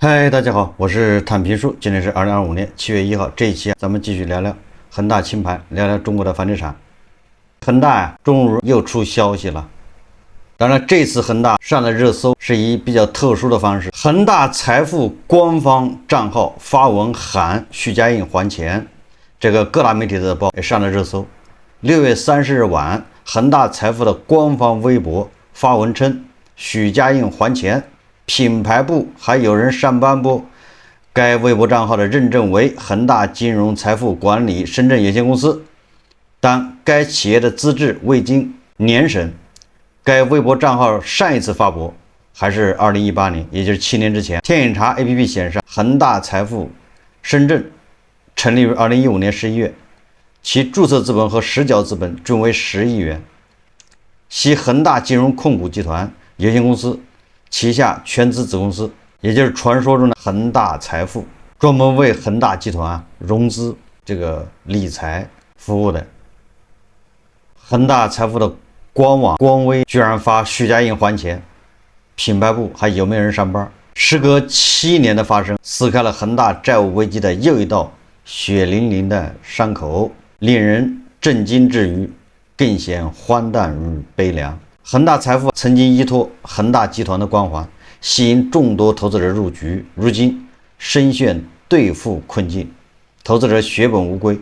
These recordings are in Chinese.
嗨，大家好，我是坦平叔，今天是2025年7月1号，这一期咱们继续聊聊恒大清盘，聊聊中国的房地产。恒大终于又出消息了，当然这次恒大上了热搜是以比较特殊的方式，恒大财富官方账号发文喊许家印还钱，这个各大媒体的报也上了热搜。6月30日晚，恒大财富的官方微博发文称许家印还钱。品牌部还有人上班不？该微博账号的认证为恒大金融财富管理深圳有限公司，但该企业的资质未经年审。该微博账号上一次发布还是2018年，也就是7年之前。天眼查 APP 显示，恒大财富深圳成立于2015年11月，其注册资本和实缴资本均为10亿元，系恒大金融控股集团有限公司旗下全资子公司，也就是传说中的恒大财富，专门为恒大集团融资这个理财服务的。恒大财富的官网官微居然发许家印还钱，品牌部还有没有人上班？时隔7年的发生，撕开了恒大债务危机的又一道血淋淋的伤口，令人震惊之余，更显荒诞与悲凉。恒大财富曾经依托恒大集团的光环，吸引众多投资者入局，如今深陷兑付困境，投资者血本无归。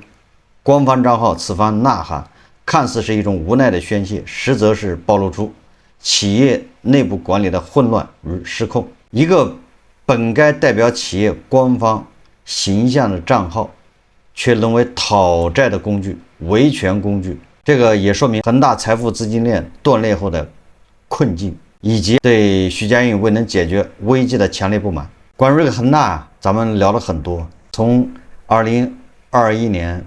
官方账号此番呐喊，看似是一种无奈的宣泄，实则是暴露出企业内部管理的混乱与失控。一个本该代表企业官方形象的账号，却沦为讨债的工具、维权工具。这个也说明恒大财富资金链断裂后的困境，以及对许家印未能解决危机的强烈不满。关于这个恒大，咱们聊了很多。从2021年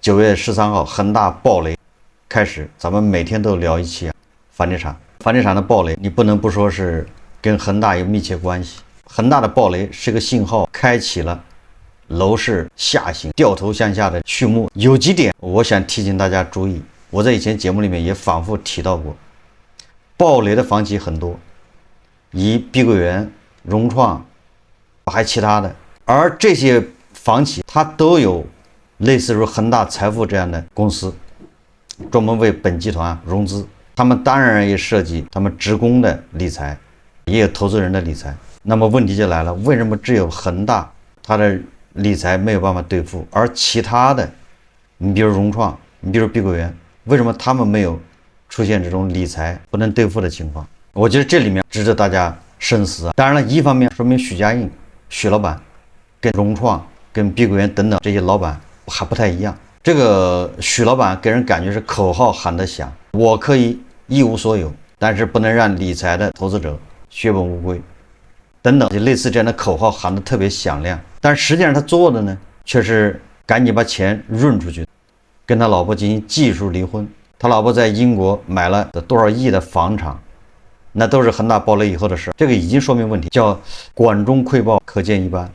9月13号恒大暴雷开始，咱们每天都聊一期房地产。房地产的暴雷，你不能不说是跟恒大有密切关系。恒大的暴雷是个信号，开启了楼市下行掉头向下的序幕。有几点我想提醒大家注意，我在以前节目里面也反复提到过，暴雷的房企很多，以碧桂园、融创还其他的，而这些房企它都有类似于恒大财富这样的公司，专门为本集团融资。他们当然也涉及他们职工的理财，也有投资人的理财。那么问题就来了，为什么只有恒大它的理财没有办法兑付，而其他的，你比如融创，你比如碧桂园，为什么他们没有出现这种理财不能兑付的情况？我觉得这里面值得大家深思。当然了，一方面说明许家印、许老板跟融创、跟碧桂园等等这些老板还不太一样。这个许老板给人感觉是口号喊得响，我可以一无所有，但是不能让理财的投资者血本无归等等，就类似这样的口号喊得特别响亮。但实际上他做的呢，却是赶紧把钱润出去，跟他老婆进行技术离婚。他老婆在英国买了多少亿的房产，那都是恒大暴雷以后的事。这个已经说明问题，叫管中窥豹，可见一斑。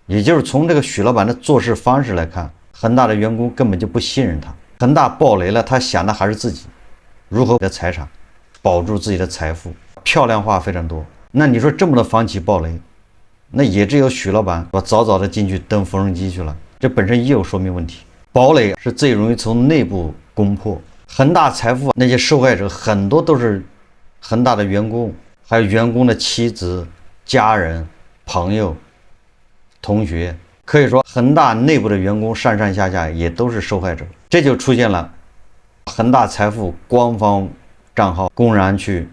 也就是从这个许老板的做事方式来看，恒大的员工根本就不信任他。恒大暴雷了，他想的还是自己如何的财产保住自己的财富，漂亮话非常多。那你说这么多房企暴雷，那也只有许老板早早的进去蹬缝纫机去了，这本身也有说明问题。堡垒是最容易从内部攻破。恒大财富那些受害者很多都是恒大的员工，还有员工的妻子、家人、朋友、同学，可以说恒大内部的员工上上下下也都是受害者。这就出现了恒大财富官方账号公然去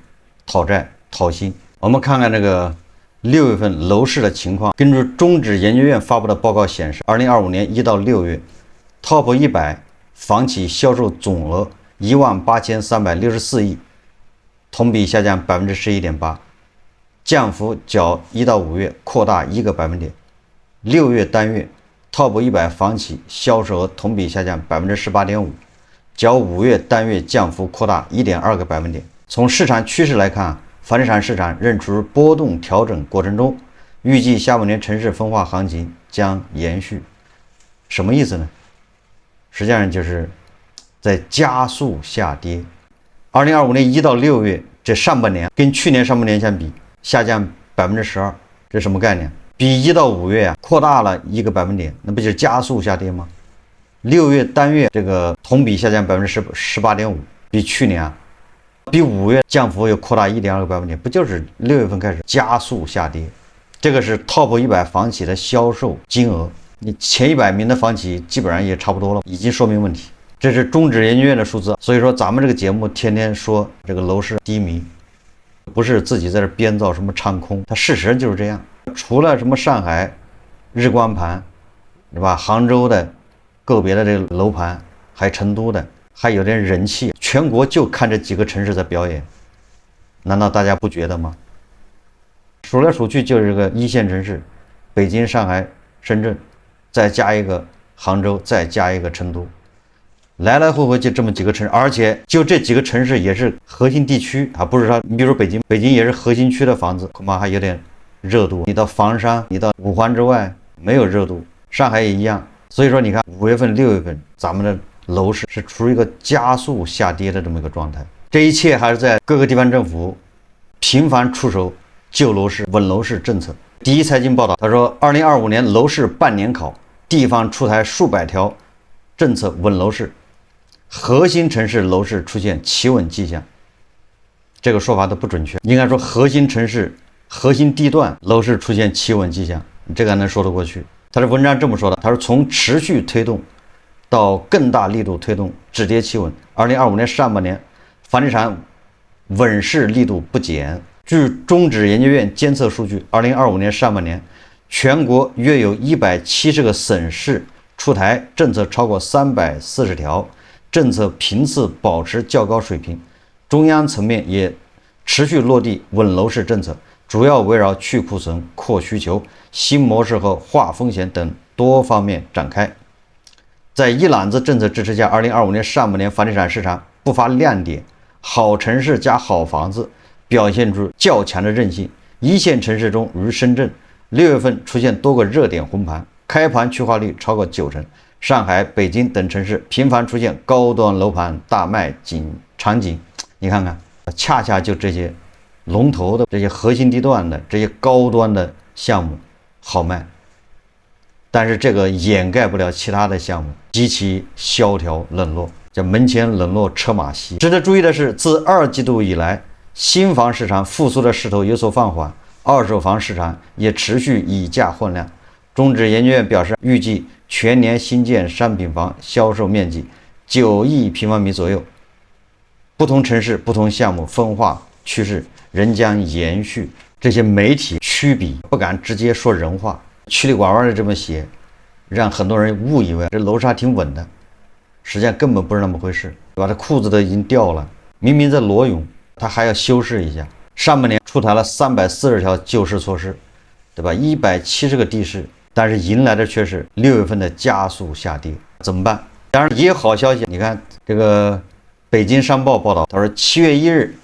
讨债讨薪。我们看看这个6月份楼市的情况。根据中指研究院发布的报告显示，2025年1到6月 Top 100房企销售总额18364亿，同比下降 11.8%， 降幅较1到5月扩大1个百分点。6月单月 Top 100房企销售额同比下降 18.5%， 较5月单月降幅扩大 1.2个百分点。从市场趋势来看，房地产市场仍处于波动调整过程中，预计下半年城市分化行情将延续。什么意思呢？实际上就是在加速下跌。2025年1到6月这上半年跟去年上半年相比下降12%，这什么概念？比1到5月呀扩大了1个百分点，那不就是加速下跌吗？6月单月这个同比下降18.5%，比去年比5月降幅又扩大1.2个百分点，不就是6月份开始加速下跌？这个是 Top 100房企的销售金额，你前100名的房企基本上也差不多了，已经说明问题。这是中指研究院的数字，所以说咱们这个节目天天说这个楼市低迷，不是自己在这编造什么唱空，它事实就是这样。除了什么上海日光盘，是吧？杭州的个别的这个楼盘，还有成都的，还有点人气，全国就看这几个城市在表演，难道大家不觉得吗？数来数去就是这个1线城市，北京、上海、深圳，再加一个杭州，再加一个成都，来来回回就这么几个城市，而且就这几个城市也是核心地区啊，不是说你比如说北京也是核心区的房子，恐怕还有点热度。你到房山，你到五环之外没有热度，上海也一样。所以说你看5月份、6月份，咱们的楼市是处于一个加速下跌的这么一个状态。这一切还是在各个地方政府频繁出手救楼市、稳楼市政策。第一财经报道，他说，2025年楼市半年考，地方出台数百条政策稳楼市，核心城市楼市出现企稳迹象。这个说法都不准确，应该说核心城市、核心地段楼市出现企稳迹象，这个还能说得过去。他的文章这么说的，他说从持续推动到更大力度推动，止跌企稳。2025年上半年，房地产稳市力度不减。据中指研究院监测数据，2025年上半年，全国约有170个省市出台政策超过340条，政策频次保持较高水平。中央层面也持续落地稳楼市政策，主要围绕去库存、扩需求、新模式和划风险等多方面展开。在一揽子政策支持下，2025年上半年房地产市场不乏亮点，好城市加好房子表现出较强的韧性。1线城市中，如深圳，6月份出现多个热点红盘，开盘去化率超过90%。上海、北京等城市频繁出现高端楼盘大卖场景。你看看，恰恰就这些龙头的、这些核心地段的、这些高端的项目好卖，但是这个掩盖不了其他的项目极其萧条冷落，叫门前冷落车马稀。值得注意的是，自2季度以来，新房市场复苏的势头有所放缓，二手房市场也持续以价换量。中指研究院表示，预计全年新建商品房销售面积9亿平方米左右。不同城市、不同项目分化趋势仍将延续。这些媒体曲笔不敢直接说人话，曲里拐弯的这么写，让很多人误以为这楼市还挺稳的，实际上根本不是那么回事，对吧？这裤子都已经掉了，明明在裸泳，他还要修饰一下。上半年出台了340条救市措施，对吧？170个地市，但是迎来的却是6月份的加速下跌，怎么办？当然也有好消息，你看这个北京商报报道，他说7月1日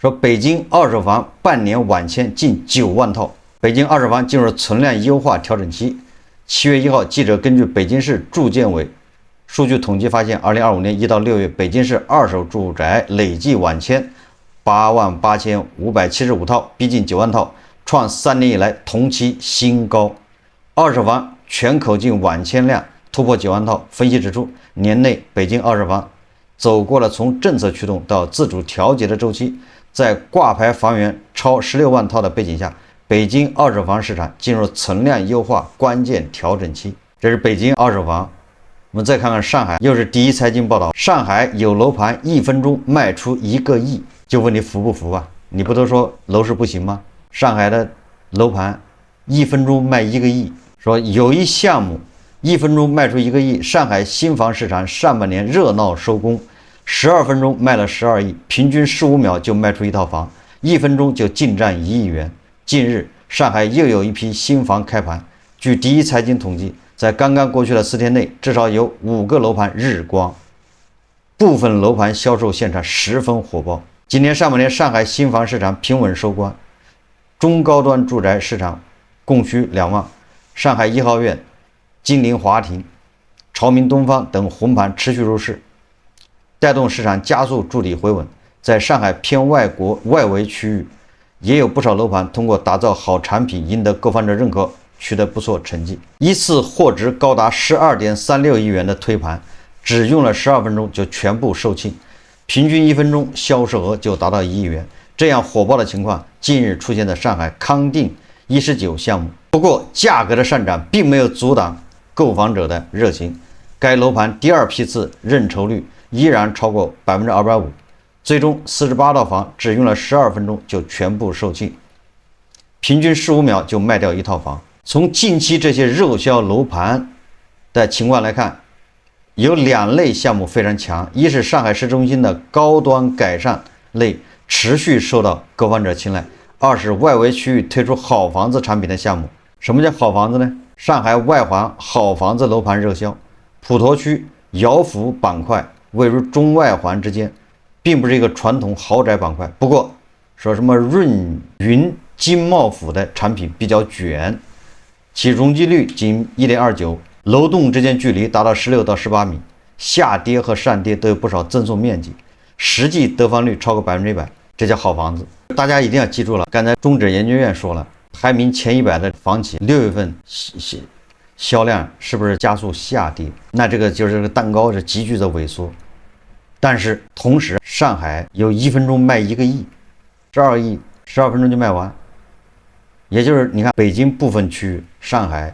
说北京二手房半年晚签近9万套，北京二手房进入存量优化调整期。7月1号，记者根据北京市住建委数据统计发现，2025年1到6月，北京市二手住宅累计晚签88575套，逼近9万套，创3年以来同期新高。二手房全口径晚签量突破9万套。分析指出，年内北京二手房走过了从政策驱动到自主调节的周期，在挂牌房源超16万套的背景下，北京二手房市场进入存量优化关键调整期。这是北京二手房。我们再看看上海，又是第一财经报道，上海有楼盘1分钟卖出1个亿，就问你服不服啊？你不都说楼市不行吗？上海的楼盘1分钟卖1个亿，说有一项目1分钟卖出1个亿。上海新房市场上半年热闹收工，12分钟卖了12亿，平均15秒就卖出一套房，1分钟就进账1亿元。近日，上海又有一批新房开盘。据第一财经统计，在刚刚过去的4天内，至少有5个楼盘日光，部分楼盘销售现场十分火爆。今年上半年，上海新房市场平稳收官，中高端住宅市场供需两旺，上海1号院、金陵华庭、朝明东方等红盘持续入市，带动市场加速筑底回稳。在上海偏外围区域，也有不少楼盘通过打造好产品赢得购房者认可，取得不错成绩。一次货值高达12.36亿元的推盘，只用了12分钟就全部售罄，平均1分钟销售额就达到1亿元。这样火爆的情况近日出现在上海康定119项目。不过价格的上涨并没有阻挡购房者的热情，该楼盘第二批次认筹率依然超过250%，最终48套房只用了12分钟就全部售罄，平均15秒就卖掉一套房。从近期这些热销楼盘的情况来看，有2类项目非常强，一是上海市中心的高端改善类持续受到购房者青睐，二是外围区域推出好房子产品的项目。什么叫好房子呢？上海外环好房子楼盘热销，普陀区姚府板块位于中外环之间，并不是一个传统豪宅板块。不过说什么润云金茂府的产品比较卷，其容积率仅 1.29， 楼栋之间距离达到16到18米，下跌和上跌都有不少赠送面积，实际得房率超过100%，这叫好房子。大家一定要记住了，刚才中指研究院说了，排名前100的房企6月份销量是不是加速下跌？那这个就是这个蛋糕是急剧的萎缩。但是同时，上海有1分钟卖1个亿，12亿12分钟就卖完。也就是你看北京部分区域，上海、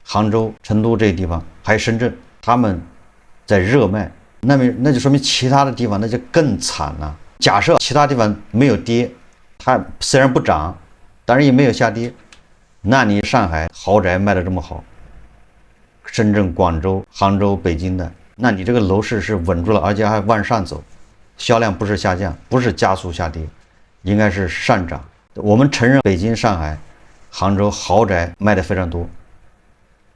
杭州、成都这些地方，还有深圳，他们在热卖，那就说明其他的地方那就更惨了。假设其他地方没有跌，它虽然不涨，但是也没有下跌，那你上海豪宅卖得这么好，深圳、广州、杭州、北京的，那你这个楼市是稳住了，而且还往上走，销量不是下降，不是加速下跌，应该是上涨。我们承认北京、上海、杭州豪宅卖的非常多，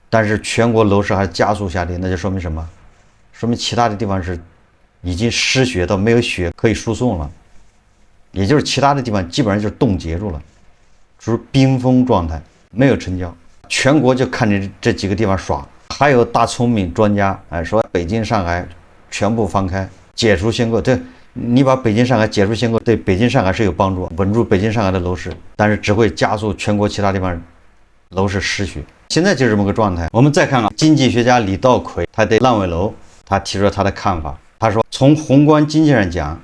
但是全国楼市还加速下跌，那就说明什么？说明其他的地方是已经失血到没有血可以输送了，也就是其他的地方基本上就是冻结住了，属于冰封状态，没有成交。全国就看你这几个地方耍。还有大聪明专家说北京、上海全部放开，解除限购。对，你把北京、上海解除限购，对北京、上海是有帮助，稳住北京、上海的楼市，但是只会加速全国其他地方楼市失血。现在就是这么个状态。我们再看看经济学家李道奎，他对烂尾楼他提出了他的看法。他说，从宏观经济上讲，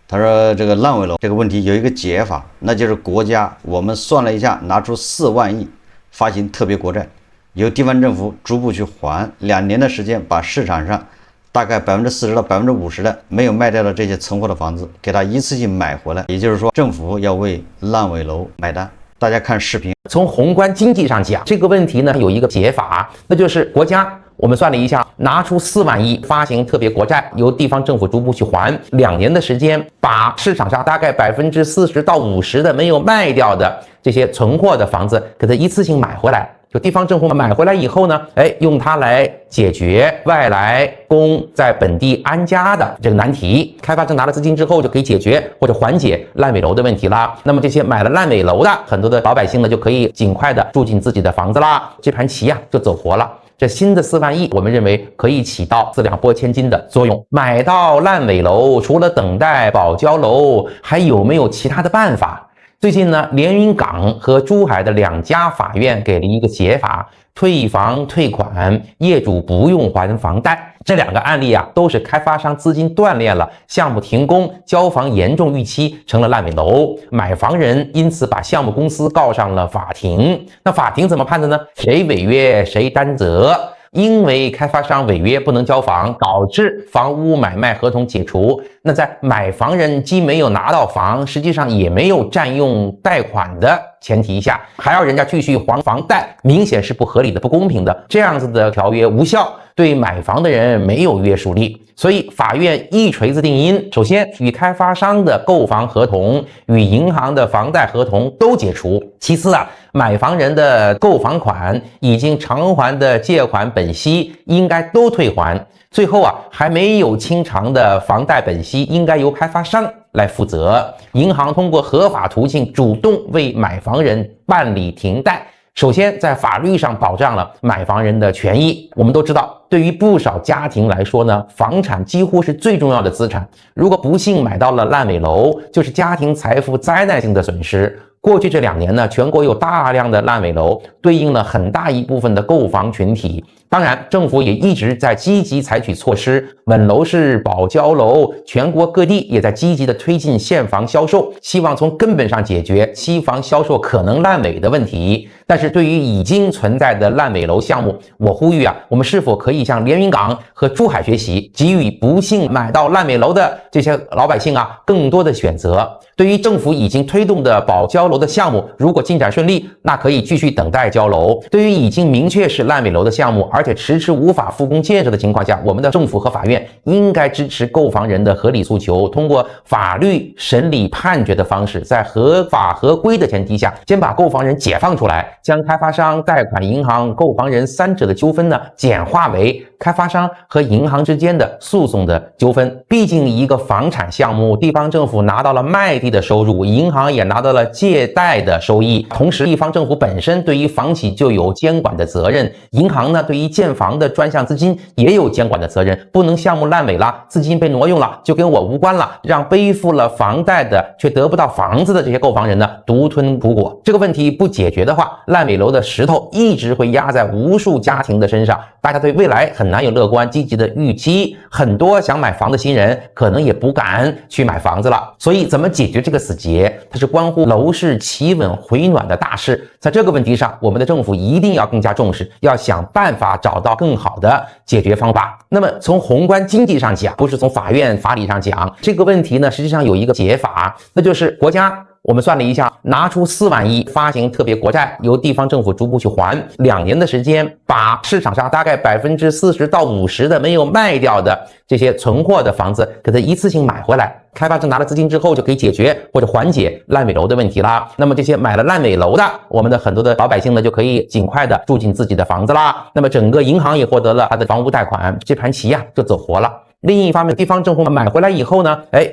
他说这个烂尾楼这个问题有一个解法，那就是国家我们算了一下，拿出4万亿发行特别国债，由地方政府逐步去还，2年的时间把市场上大概40%到50%的没有卖掉的这些存货的房子给它一次性买回来。也就是说，政府要为烂尾楼买单。大家看视频。从宏观经济上讲，这个问题呢有一个解法，那就是国家我们算了一下，拿出4万亿发行特别国债，由地方政府逐步去还，2年的时间把市场上大概40%到50%的没有卖掉的这些存货的房子给它一次性买回来。就地方政府买回来以后呢，用它来解决外来工在本地安家的这个难题。开发商拿了资金之后，就可以解决或者缓解烂尾楼的问题啦。那么这些买了烂尾楼的很多的老百姓呢，就可以尽快的住进自己的房子啦，这盘棋呀就走活了。这新的4万亿，我们认为可以起到四两拨千斤的作用。买到烂尾楼，除了等待保交楼，还有没有其他的办法？最近呢，连云港和珠海的2家法院给了一个解法，退房退款，业主不用还房贷。这2个案例啊，都是开发商资金断裂了，项目停工，交房严重逾期，成了烂尾楼，买房人因此把项目公司告上了法庭。那法庭怎么判的呢？谁违约谁担责。因为开发商违约不能交房，导致房屋买卖合同解除。那在买房人既没有拿到房，实际上也没有占用贷款的前提下，还要人家继续还房贷，明显是不合理的、不公平的。这样子的条约无效，对买房的人没有约束力。所以法院一锤子定音，首先与开发商的购房合同与银行的房贷合同都解除。其次啊，买房人的购房款已经偿还的借款本息应该都退还。最后啊，还没有清偿的房贷本息应该由开发商来负责。银行通过合法途径主动为买房人办理停贷，首先，在法律上保障了买房人的权益。我们都知道，对于不少家庭来说呢，房产几乎是最重要的资产。如果不幸买到了烂尾楼，就是家庭财富灾难性的损失。过去这2年呢，全国有大量的烂尾楼，对应了很大一部分的购房群体。当然，政府也一直在积极采取措施，稳楼市、保交楼，全国各地也在积极的推进现房销售，希望从根本上解决期房销售可能烂尾的问题。但是对于已经存在的烂尾楼项目，我呼吁我们是否可以向连云港和珠海学习，给予不幸买到烂尾楼的这些老百姓更多的选择。对于政府已经推动的保交楼的项目，如果进展顺利，那可以继续等待交楼。对于已经明确是烂尾楼的项目，而且迟迟无法复工建设的情况下，我们的政府和法院应该支持购房人的合理诉求，通过法律审理判决的方式，在合法合规的前提下，先把购房人解放出来，将开发商、贷款银行、购房人三者的纠纷简化为开发商和银行之间的诉讼的纠纷。毕竟一个房产项目，地方政府拿到了卖地的收入，银行也拿到了借贷的收益，同时地方政府本身对于房企就有监管的责任，银行对于建房的专项资金也有监管的责任，不能项目烂尾了，资金被挪用了，就跟我无关了，让背负了房贷的却得不到房子的这些购房人独吞苦果。这个问题不解决的话，烂尾楼的石头一直会压在无数家庭的身上，大家对未来很难有乐观积极的预期，很多想买房的新人可能也不敢去买房子了。所以怎么解决这个死结，它是关乎楼市企稳回暖的大事。在这个问题上，我们的政府一定要更加重视，要想办法找到更好的解决方法。那么从宏观经济上讲，不是从法院法理上讲，这个问题实际上有一个解法，那就是国家我们算了一下，拿出4万亿发行特别国债，由地方政府逐步去还，2年的时间，把市场上大概40%到50%的没有卖掉的这些存货的房子，给它一次性买回来。开发商拿了资金之后，就可以解决或者缓解烂尾楼的问题啦。那么这些买了烂尾楼的，我们的很多的老百姓就可以尽快的住进自己的房子啦。那么整个银行也获得了他的房屋贷款，这盘棋就走活了。另一方面，地方政府买回来以后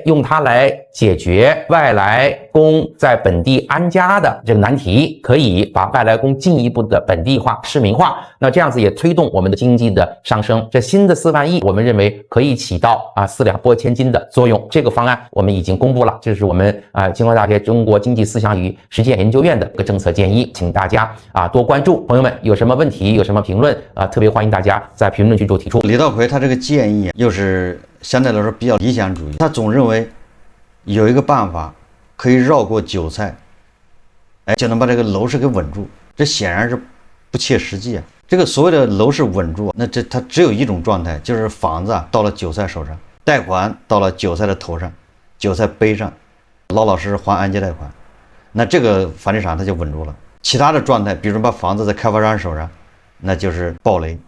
用它来解决外来工在本地安家的这个难题，可以把外来工进一步的本地化、市民化，那这样子也推动我们的经济的上升。这新的4万亿，我们认为可以起到4两拨千斤的作用。这个方案我们已经公布了，这是我们清华大学中国经济思想与实践研究院的一个政策建议，请大家多关注。朋友们有什么问题，有什么评论特别欢迎大家在评论区中提出。李稻葵他这个建议又是相对来说比较理想主义，他总认为有一个办法可以绕过韭菜，就能把这个楼市给稳住，这显然是不切实际啊。这个所谓的楼市稳住，那它只有一种状态，就是房子到了韭菜手上，贷款到了韭菜的头上，韭菜背上，老老实实还按揭贷款，那这个房地产它就稳住了。其他的状态，比如把房子在开发商手上，那就是暴雷。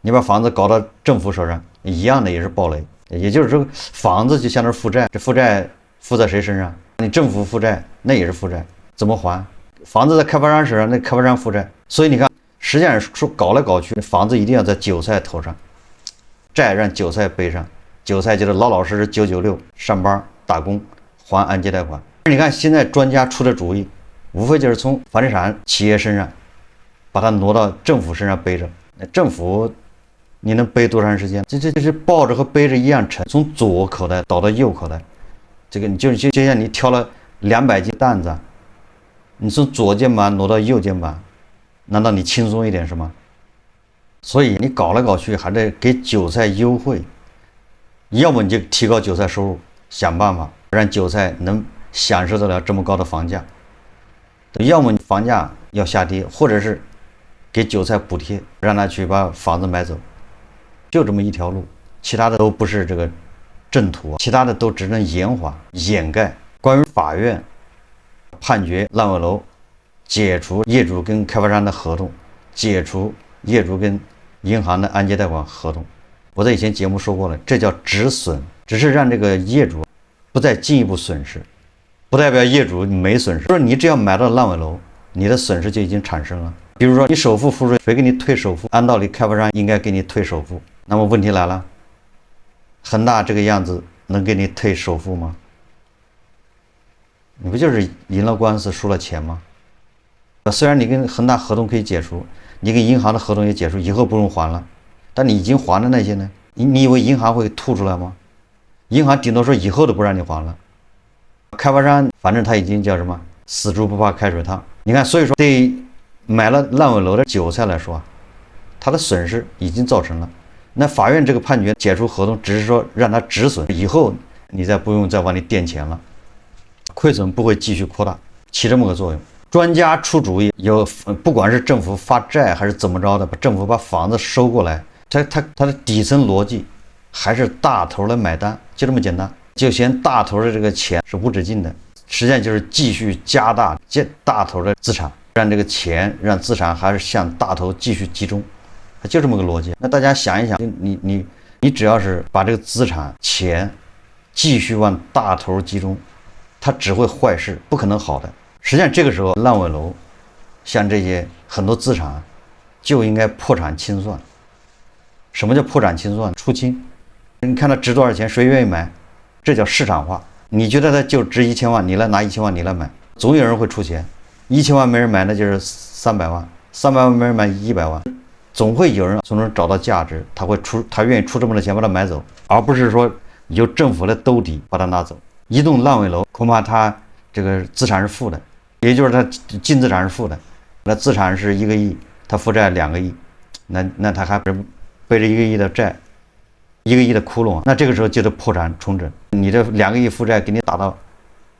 你把房子搞到政府手上，一样的也是暴雷。也就是说，房子就像是负债，这负债负在谁身上？你政府负债，那也是负债，怎么还？房子在开发商手上，那开发商负债。所以你看，实际上说搞来搞去，房子一定要在韭菜头上，债让韭菜背上，韭菜就是老老实实996上班打工还按揭贷款。你看现在专家出的主意，无非就是从房地产企业身上把它挪到政府身上背着。那政府你能背多长时间？这是抱着和背着一样沉，从左口袋倒到右口袋。这个你就像你挑了200斤担子，你从左肩膀挪到右肩膀，难道你轻松一点是吗？所以你搞来搞去还得给韭菜优惠，要么你就提高韭菜收入，想办法让韭菜能享受得了这么高的房价，要么你房价要下跌，或者是给韭菜补贴，让他去把房子买走。就这么一条路，其他的都不是这个正途，其他的都只能延缓掩盖。关于法院判决烂尾楼解除业主跟开发商的合同，解除业主跟银行的按揭贷款合同，我在以前节目说过了，这叫止损，只是让这个业主不再进一步损失，不代表业主没损失。就是你只要买到烂尾楼，你的损失就已经产生了。比如说你首付付出，谁给你退首付？按道理开发商应该给你退首付。那么问题来了，恒大这个样子能给你退首付吗？你不就是赢了官司输了钱吗？虽然你跟恒大合同可以解除，你跟银行的合同也解除，以后不用还了，但你已经还的那些呢？你以为银行会吐出来吗？银行顶多说以后都不让你还了。开发商反正他已经叫什么死猪不怕开水烫。你看，所以说对买了烂尾楼的韭菜来说，他的损失已经造成了。那法院这个判决解除合同，只是说让他止损，以后你再不用再往里垫钱了，亏损不会继续扩大，起这么个作用。专家出主意，不管是政府发债还是怎么着的，政府把房子收过来，它的底层逻辑还是大头来买单，就这么简单。就嫌大头的这个钱是无止境的，实际上就是继续加大大头的资产，让这个钱让资产还是向大头继续集中，就这么个逻辑。那大家想一想，你只要是把这个资产钱继续往大头集中，它只会坏事，不可能好的。实际上这个时候烂尾楼像这些很多资产就应该破产清算。什么叫破产清算？出清。你看它值多少钱，谁愿意买？这叫市场化。你觉得它就值1000万，你来拿1000万你来买，总有人会出钱。1000万没人买，那就是300万，300万没人买100万，总会有人从中找到价值，他愿意出这么多钱把它买走，而不是说由政府来兜底把它拿走。一栋烂尾楼恐怕它这个资产是负的，也就是它净资产是负的，那资产是1个亿，它负债2个亿，那它还背着1个亿的债，1个亿的窟窿，那这个时候就得破产重整。你这2个亿负债给你打到，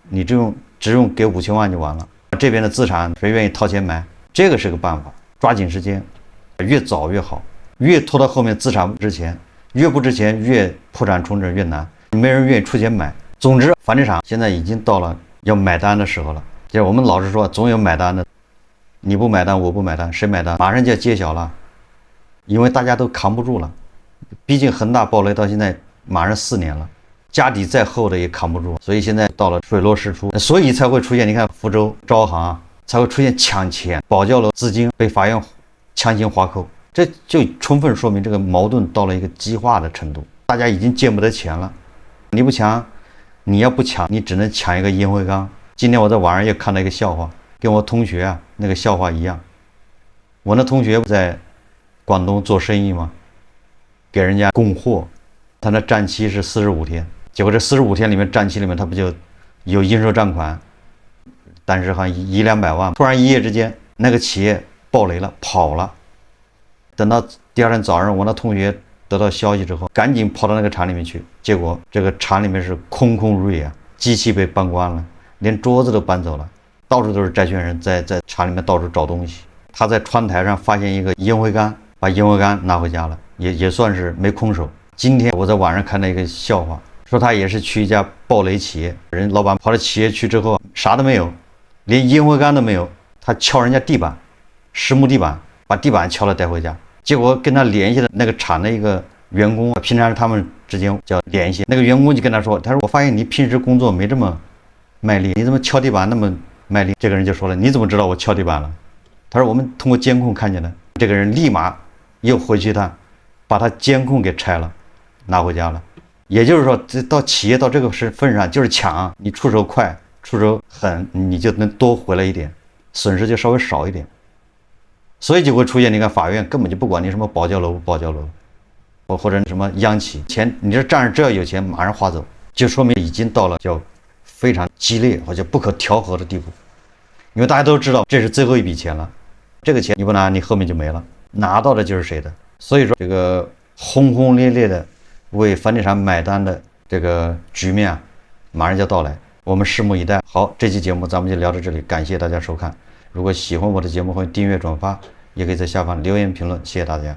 你只用给5000万就完了。这边的资产谁愿意掏钱买？这个是个办法，抓紧时间，越早越好。越拖到后面资产不值钱，越不值钱越破产重整越难，没人愿意出钱买。总之，房地产现在已经到了要买单的时候了。就是我们老是说总有买单的，你不买单我不买单，谁买单？马上就要揭晓了，因为大家都扛不住了。毕竟恒大暴雷到现在马上4年了，家底再厚的也扛不住，所以现在到了水落石出，所以才会出现你看福州招行才会出现抢钱，保交楼资金被法院强行划扣，这就充分说明这个矛盾到了一个激化的程度，大家已经见不得钱了。你不抢，你要不抢，你只能抢一个烟灰缸。今天我在网上又看到一个笑话，跟我同学那个笑话一样。我那同学在广东做生意嘛，给人家供货，他那账期是45天，结果这45天里面账期里面他不就有应收账款，但是好像100-200万，突然一夜之间那个企业暴雷了，跑了。等到第二天早上，我那同学得到消息之后，赶紧跑到那个厂里面去，结果这个厂里面是空空如也，机器被搬光了，连桌子都搬走了，到处都是债权人在厂里面到处找东西。他在窗台上发现一个烟灰缸，把烟灰缸拿回家了，也算是没空手。今天我在网上看到一个笑话，说他也是去一家暴雷企业，人老板跑到企业去之后啥都没有，连烟灰缸都没有，他敲人家地板，实木地板，把地板敲了带回家。结果跟他联系的那个厂的一个员工，平常他们之间叫联系，那个员工就跟他说，他说我发现你平时工作没这么卖力，你怎么敲地板那么卖力？这个人就说了，你怎么知道我敲地板了？他说我们通过监控看见的。这个人立马又回去一趟，把他监控给拆了，拿回家了。也就是说，到企业到这个份上，就是抢，你出手快，出手狠，你就能多回来一点，损失就稍微少一点。所以就会出现，你看法院根本就不管你什么保交楼不保交楼，或者什么央企钱，你这账上只要有钱马上划走，就说明已经到了叫非常激烈或者不可调和的地步。因为大家都知道这是最后一笔钱了，这个钱你不拿，你后面就没了，拿到的就是谁的。所以说这个轰轰烈烈的为房地产买单的这个局面马上就到来，我们拭目以待。好，这期节目咱们就聊到这里，感谢大家收看。如果喜欢我的节目，欢迎订阅转发，也可以在下方留言评论，谢谢大家。